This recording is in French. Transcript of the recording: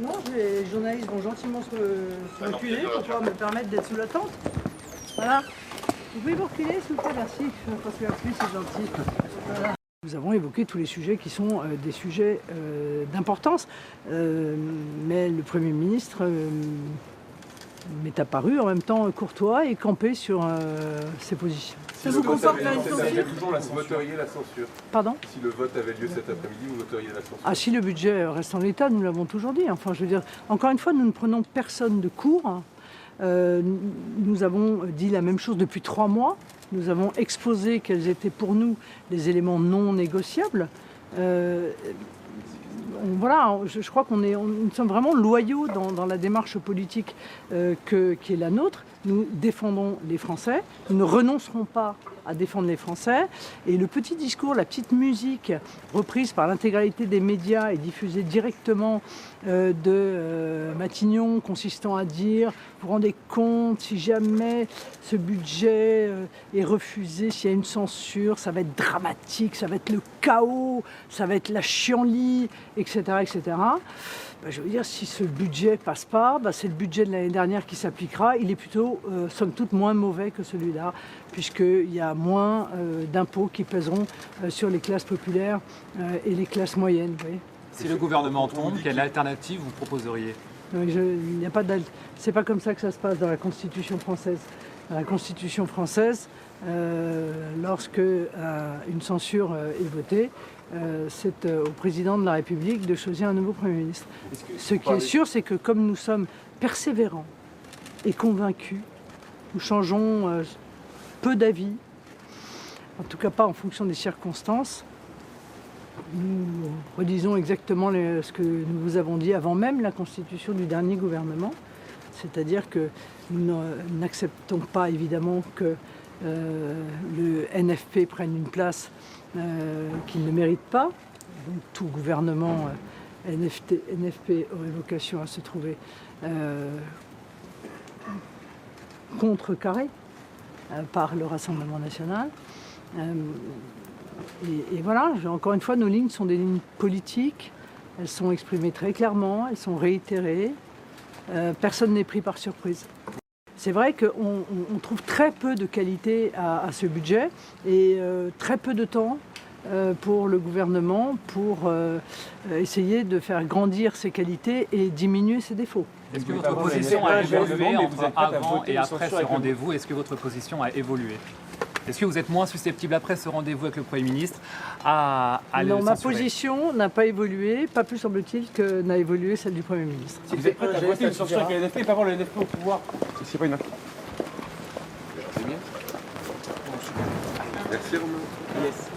Non, les journalistes vont gentiment se reculer pour pouvoir me permettre d'être sous la tente. Voilà. Vous pouvez vous reculer, s'il vous plaît, merci. Parce que la pluie, c'est gentil. Voilà. Nous avons évoqué tous les sujets qui sont des sujets d'importance, mais le Premier ministre m'est apparu en même temps courtois et campé sur ses positions. Ça vous conforte vers une censure ? Vous voteriez la censure. Pardon ? Si le vote avait lieu cet après-midi, vous voteriez la censure. Ah, si le budget reste en l'état, nous l'avons toujours dit. Enfin, je veux dire, encore une fois, nous ne prenons personne de court. Nous avons dit la même chose depuis 3 mois. Nous avons exposé quels étaient pour nous les éléments non négociables. Voilà, je crois nous sommes vraiment loyaux dans la démarche politique qui est la nôtre. Nous défendons les Français, nous ne renoncerons pas à défendre les Français. Et le petit discours, la petite musique reprise par l'intégralité des médias et diffusée directement de Matignon, consistant à dire, vous vous rendez compte, si jamais ce budget est refusé, s'il y a une censure, ça va être dramatique, ça va être le chaos, ça va être la chienlit, etc. etc. Je veux dire, si ce budget passe pas, c'est le budget de l'année dernière qui s'appliquera. Il est plutôt, somme toute, moins mauvais que celui-là, puisqu'il y a moins d'impôts qui pèseront sur les classes populaires et les classes moyennes. Vous voyez. Si le gouvernement tombe, quelle alternative vous proposeriez ? C'est pas comme ça que ça se passe dans la Constitution française. Dans la Constitution française, lorsque une censure est votée, c'est au président de la République de choisir un nouveau Premier ministre. Ce qui est sûr, c'est que comme nous sommes persévérants et convaincus, nous changeons peu d'avis, en tout cas pas en fonction des circonstances. Nous redisons exactement ce que nous vous avons dit avant même la constitution du dernier gouvernement, c'est-à-dire que nous n'acceptons pas évidemment que le NFP prenne une place qu'il ne mérite pas. Donc tout gouvernement NFP aurait vocation à se trouver contrecarré par le Rassemblement national. Et voilà, encore une fois, nos lignes sont des lignes politiques. Elles sont exprimées très clairement, elles sont réitérées. Personne n'est pris par surprise. C'est vrai qu'on trouve très peu de qualité à ce budget et très peu de temps pour le gouvernement pour essayer de faire grandir ses qualités et diminuer ses défauts. Est-ce que votre position a évolué entre avant et après ce rendez-vous ? Est-ce que votre position a évolué ? Est-ce que vous êtes moins susceptible après ce rendez-vous avec le Premier ministre à Non, ma position n'a pas évolué, pas plus semble-t-il que n'a évolué celle du Premier ministre. Si vous êtes prêt à voter une censure avec la NFP et pas avoir le NFP au pouvoir, c'est pas une affaire. Merci Romain. Yes.